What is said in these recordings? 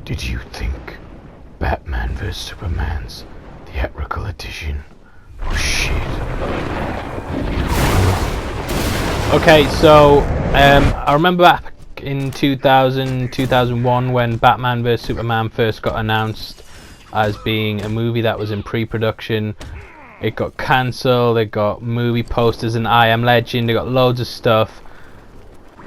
Did you think Batman vs Superman's theatrical edition was shit? Okay, so I remember back in 2001 when Batman vs Superman first got announced as being a movie that was in pre-production. It got cancelled, it got movie posters and I Am Legend, it got loads of stuff.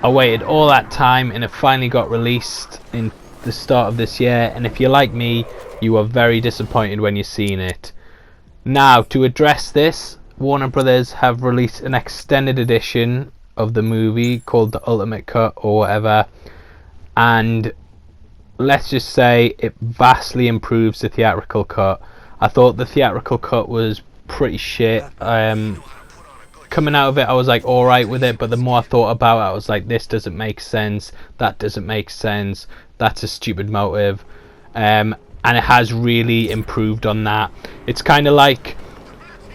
I waited all that time and it finally got released in the start of this year, and if you're like me, you were very disappointed when you seen it. Now, to address this, Warner Brothers have released an extended edition of the movie called the Ultimate Cut or whatever, and let's just say it vastly improves the theatrical cut. I thought the theatrical cut was pretty shit. Coming out of it, I was like alright with it, but the more I thought about it, I was like, this doesn't make sense, that doesn't make sense, that's a stupid motive, and it has really improved on that. It's kind of like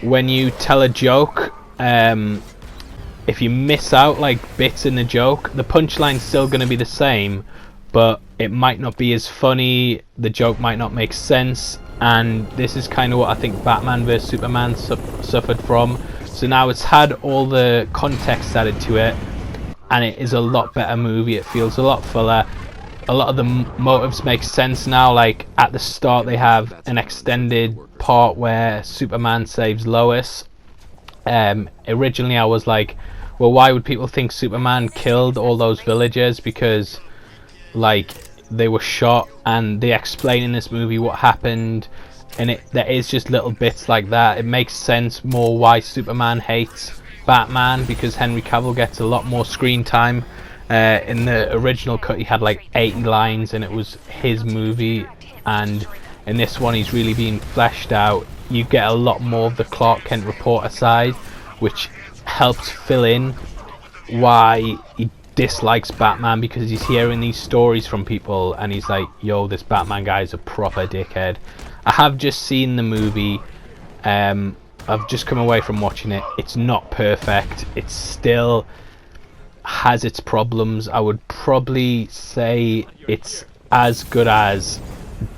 when you tell a joke, if you miss out like bits in the joke, the punchline's still going to be the same, but it might not be as funny, the joke might not make sense, and this is kind of what I think Batman vs Superman suffered from. So now it's had all the context added to it, and it is a lot better movie. It feels a lot fuller. A lot of the motives make sense now. Like at the start they have an extended part where Superman saves Lois. Originally I was like, well, why would people think Superman killed all those villagers? Because like they were shot, and they explain in this movie what happened, and there is just little bits like that. It makes sense more why Superman hates Batman, because Henry Cavill gets a lot more screen time. In the original cut he had like 80 lines and it was his movie, and in this one he's really being fleshed out. You get a lot more of the Clark Kent reporter side, which helps fill in why he dislikes Batman, because he's hearing these stories from people and he's like, yo, this Batman guy is a proper dickhead. I have just seen the movie. I've just come away from watching it. It's not perfect. It still has its problems. I would probably say it's as good as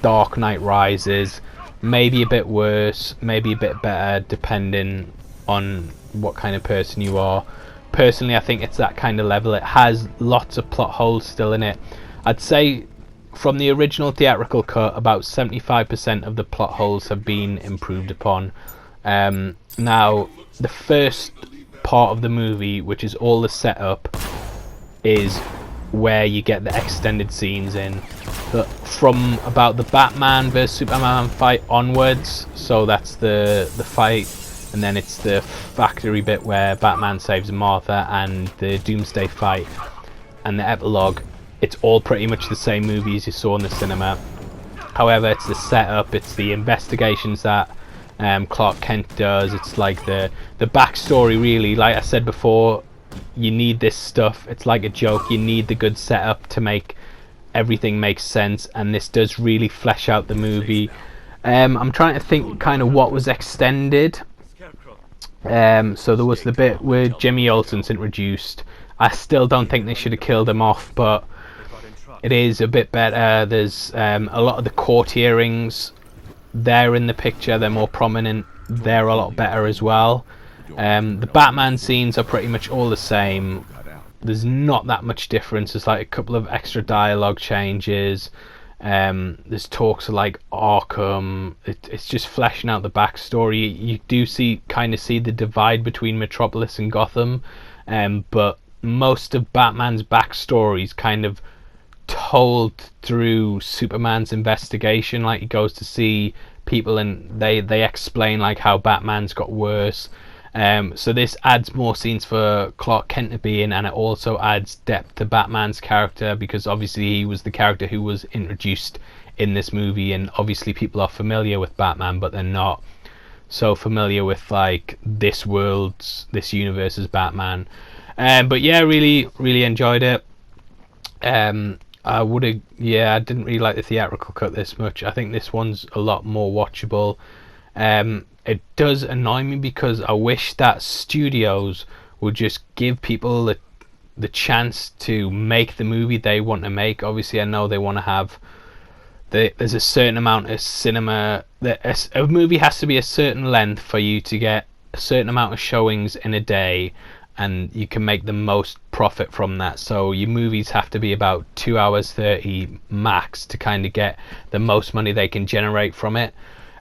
Dark Knight Rises, maybe a bit worse, maybe a bit better, depending on what kind of person you are. Personally, I think it's that kind of level. It has lots of plot holes still in it. I'd say from the original theatrical cut, about 75% of the plot holes have been improved upon. Now, the first part of the movie, which is all the setup, is where you get the extended scenes in. But from about the Batman vs Superman fight onwards, so that's the fight, and then it's the factory bit where Batman saves Martha, and the Doomsday fight, and the epilogue. It's all pretty much the same movie as you saw in the cinema. However, it's the setup, it's the investigations that Clark Kent does. It's like the backstory, really. Like I said before, you need this stuff. It's like a joke. You need the good setup to make everything make sense, and this does really flesh out the movie. I'm trying to think kind of what was extended. So there was the bit where Jimmy Olsen's introduced. I still don't think they should have killed him off, but it is a bit better. There's a lot of the court hearings. They're in the picture, they're more prominent, they're a lot better as well. The Batman scenes are pretty much all the same. There's not that much difference. There's like a couple of extra dialogue changes. There's talks of like Arkham. It's just fleshing out the backstory. You do kind of see the divide between Metropolis and Gotham, but most of Batman's backstory is kind of told through Superman's investigation. Like he goes to see people and they explain like how Batman's got worse. So this adds more scenes for Clark Kent to be in, and it also adds depth to Batman's character, because obviously he was the character who was introduced in this movie, and obviously people are familiar with Batman, but they're not so familiar with like this universe's Batman. But yeah, really enjoyed it. I didn't really like the theatrical cut this much. I think this one's a lot more watchable. It does annoy me because I wish that studios would just give people the chance to make the movie they want to make. Obviously, I know they want to have there's a certain amount of cinema that a movie has to be a certain length for you to get a certain amount of showings in a day, and you can make the most profit from that. So your movies have to be about 2 hours 30 max to kind of get the most money they can generate from it.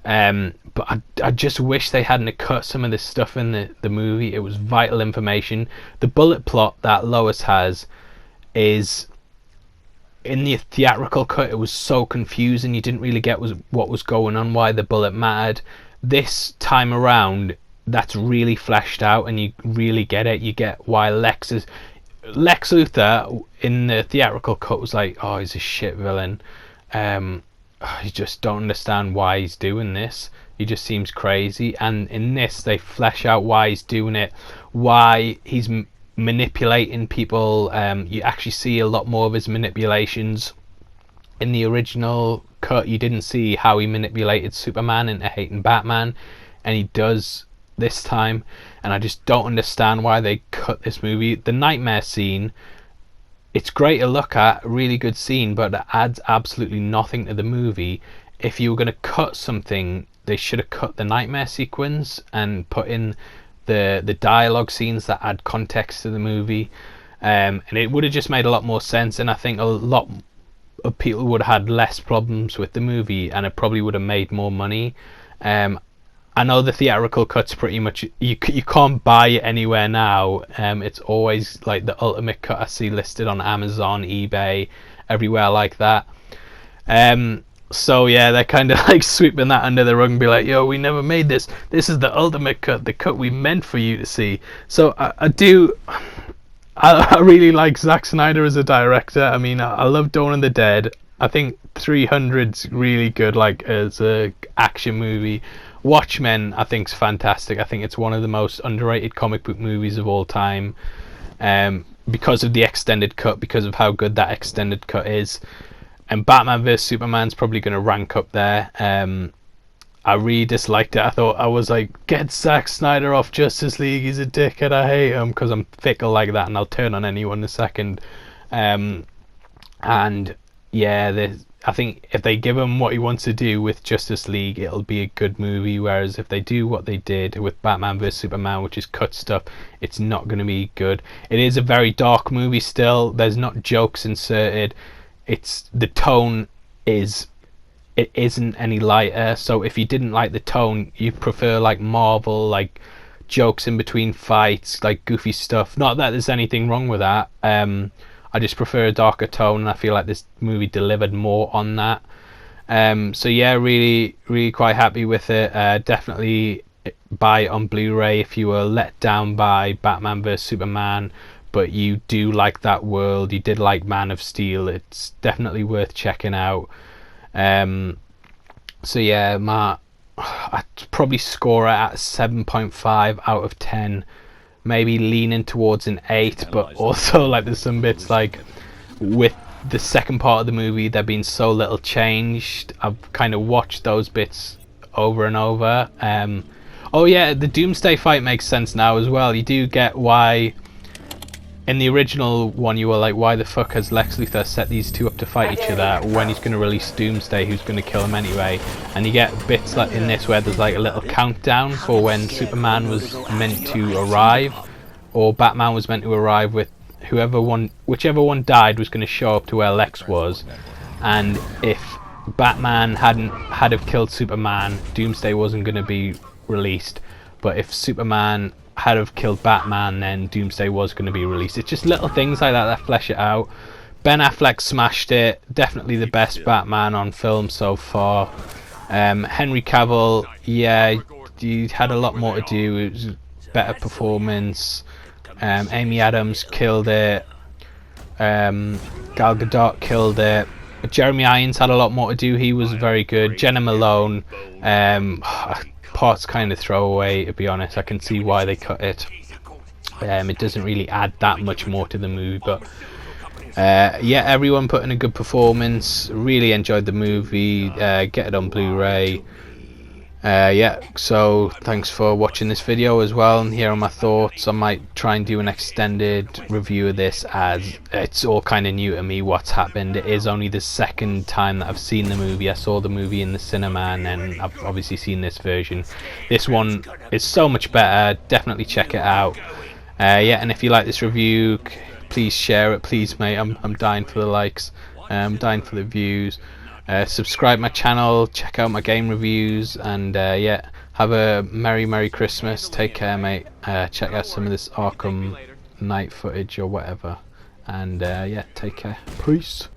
But I just wish they hadn't cut some of this stuff in the movie. It was vital information. The bullet plot that Lois has is, in the theatrical cut, it was so confusing. You didn't really get what was going on, why the bullet mattered. This time around, that's really fleshed out, and you really get it. You get why Lex Luthor in the theatrical cut was like, oh, he's a shit villain. You just don't understand why he's doing this. He just seems crazy. And in this, they flesh out why he's doing it, why he's manipulating people. You actually see a lot more of his manipulations. In the original cut, you didn't see how he manipulated Superman into hating Batman, and he does this time. And I just don't understand why they cut this movie. The nightmare scene, it's great to look at, really good scene, but it adds absolutely nothing to the movie. If you were going to cut something, they should have cut the nightmare sequence and put in the dialogue scenes that add context to the movie, and it would have just made a lot more sense. And I think a lot of people would have had less problems with the movie, and it probably would have made more money. I know the theatrical cut's pretty much, you can't buy it anywhere now. It's always like the ultimate cut I see listed on Amazon, eBay, everywhere like that. So yeah, they're kind of like sweeping that under the rug and be like, yo, we never made this. This is the ultimate cut, the cut we meant for you to see. So I really like Zack Snyder as a director. I mean, I love Dawn of the Dead. I think 300's really good, like as a action movie. Watchmen, I think, is fantastic. I think it's one of the most underrated comic book movies of all time, because of the extended cut, because of how good that extended cut is. And Batman vs Superman's probably going to rank up there. I really disliked it. I was like, get Zack Snyder off Justice League. He's a dickhead. I hate him, because I'm fickle like that, and I'll turn on anyone in a second. And yeah, I think if they give him what he wants to do with Justice League, it'll be a good movie. Whereas if they do what they did with Batman vs Superman, which is cut stuff, it's not going to be good. It is a very dark movie still. There's not jokes inserted. The tone it isn't any lighter. So if you didn't like the tone, you prefer like Marvel, like jokes in between fights, like goofy stuff. Not that there's anything wrong with that. I just prefer a darker tone, and I feel like this movie delivered more on that. So yeah, really, really quite happy with it. Definitely buy it on Blu-ray if you were let down by Batman vs Superman, but you do like that world. You did like Man of Steel. It's definitely worth checking out. So yeah, I'd probably score it at 7.5 out of 10. Maybe leaning towards an 8, but also like there's some bits like with the second part of the movie, there being so little changed. I've kind of watched those bits over and over. Oh yeah, the Doomsday fight makes sense now as well. You do get why in the original one you were like, why the fuck has Lex Luthor set these two up to fight each other when he's going to release Doomsday, who's going to kill him anyway. And you get bits like in this where there's like a little countdown for when Superman was meant to arrive, or Batman was meant to arrive, with whichever one died was going to show up to where Lex was. And if Batman had have killed Superman, Doomsday wasn't going to be released. But if Superman had have killed Batman, then Doomsday was going to be released. It's just little things like that flesh it out. Ben Affleck smashed it. Definitely the best Batman on film so far. Henry Cavill, yeah, he had a lot more to do. It was a better performance. Amy Adams killed it. Gal Gadot killed it. Jeremy Irons had a lot more to do. He was very good. Jenna Malone, parts kind of throwaway, to be honest. I can see why they cut it. It doesn't really add that much more to the movie, but yeah, everyone put in a good performance. Really enjoyed the movie. Get it on Blu-ray. Yeah, so thanks for watching this video as well, and here are my thoughts. I might try and do an extended review of this, as it's all kind of new to me what's happened. It is only the second time that I've seen the movie. I saw the movie in the cinema, and then I've obviously seen this version. This one is so much better. Definitely check it out. Yeah, and if you like this review, please share it, please, mate. I'm dying for the likes. I'm dying for the views. Subscribe my channel, check out my game reviews, and yeah, have a merry Christmas. Take care, mate. Check out some of this Arkham Knight footage or whatever, and yeah, take care. Peace.